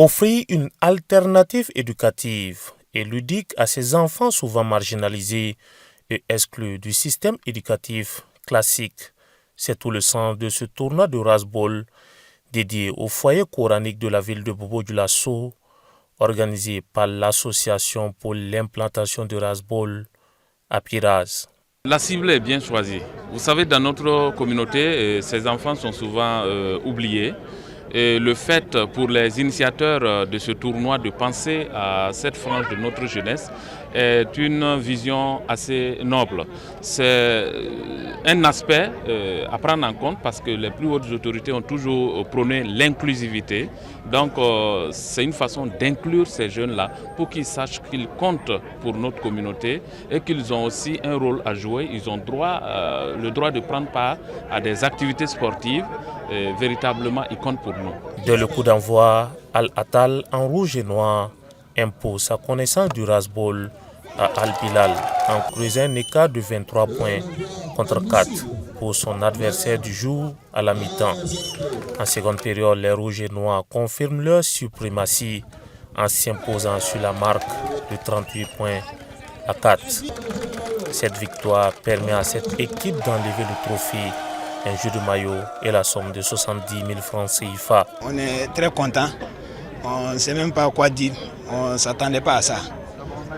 Offrir une alternative éducative et ludique à ces enfants souvent marginalisés et exclus du système éducatif classique, c'est tout le sens de ce tournoi de Rasbol dédié au foyer coranique de la ville de Bobo-Dioulasso, organisé par l'Association pour l'implantation de Rasbol à Piraz. La cible est bien choisie. Vous savez, dans notre communauté, ces enfants sont souvent oubliés. Et le fait pour les initiateurs de ce tournoi de penser à cette frange de notre jeunesse est une vision assez noble. C'est un aspect à prendre en compte parce que les plus hautes autorités ont toujours prôné l'inclusivité. Donc c'est une façon d'inclure ces jeunes-là pour qu'ils sachent qu'ils comptent pour notre communauté et qu'ils ont aussi un rôle à jouer. Ils ont le droit de prendre part à des activités sportives. Véritablement, ils comptent pour nous. Dès le coup d'envoi, Al-Atal en rouge et noir impose sa connaissance du Rasbol à Al-Bilal en creusant un écart de 23 points contre 4 pour son adversaire du jour à la mi-temps. En seconde période, les rouges et noirs confirment leur suprématie en s'imposant sur la marque de 38 points à 4. Cette victoire permet à cette équipe d'enlever le trophée, un jeu de maillot et la somme de 70 000 francs CFA. On est très content. On ne sait même pas quoi dire. On ne s'attendait pas à ça.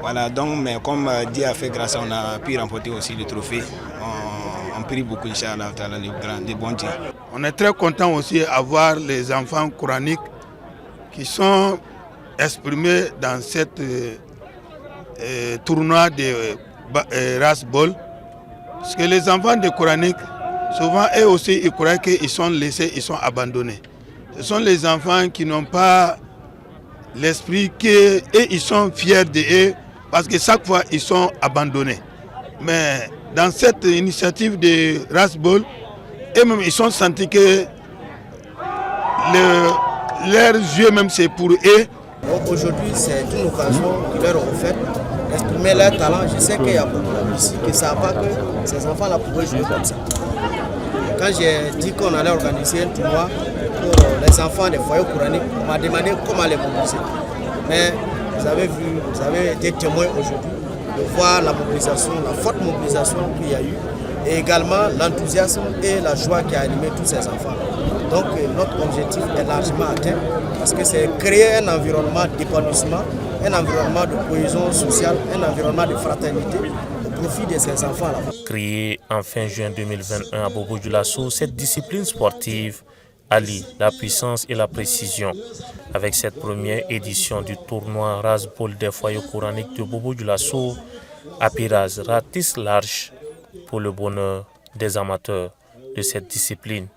Voilà, donc, mais comme Dieu a fait grâce, on a pu remporter aussi le trophée. On prie beaucoup, Inch'Allah, les bons dieux. On est très content aussi d'avoir les enfants coraniques qui sont exprimés dans cette tournoi de Rasbol. Parce que les enfants de coraniques, souvent, eux aussi, ils croient qu'ils sont laissés, ils sont abandonnés. Ce sont les enfants qui n'ont pas l'esprit qu'eux, ils sont fiers d'eux, parce que chaque fois, ils sont abandonnés. Mais dans cette initiative de Rasbol, eux-mêmes, ils sont sentis que leurs yeux, même, c'est pour eux. Donc aujourd'hui, c'est une occasion qui leur est offerte d'exprimer leur talent. Je sais qu'il y a beaucoup ici qui ne savent pas que ces enfants-là pourraient jouer comme ça. Quand j'ai dit qu'on allait organiser un tournoi pour les enfants des foyers coraniques, on m'a demandé comment les mobiliser. Mais vous avez vu, vous avez été témoin aujourd'hui de voir la mobilisation, la forte mobilisation qu'il y a eu, et également l'enthousiasme et la joie qui a animé tous ces enfants. Donc notre objectif est largement atteint parce que c'est créer un environnement d'épanouissement, un environnement de cohésion sociale, un environnement de fraternité au profit de ces enfants-là. Créée en fin juin 2021 à Bobo-Dioulasso, cette discipline sportive allie la puissance et la précision. Avec cette première édition du tournoi Rasbol des foyers coraniques de Bobo-Dioulasso, Apiraz ratisse large pour le bonheur des amateurs de cette discipline.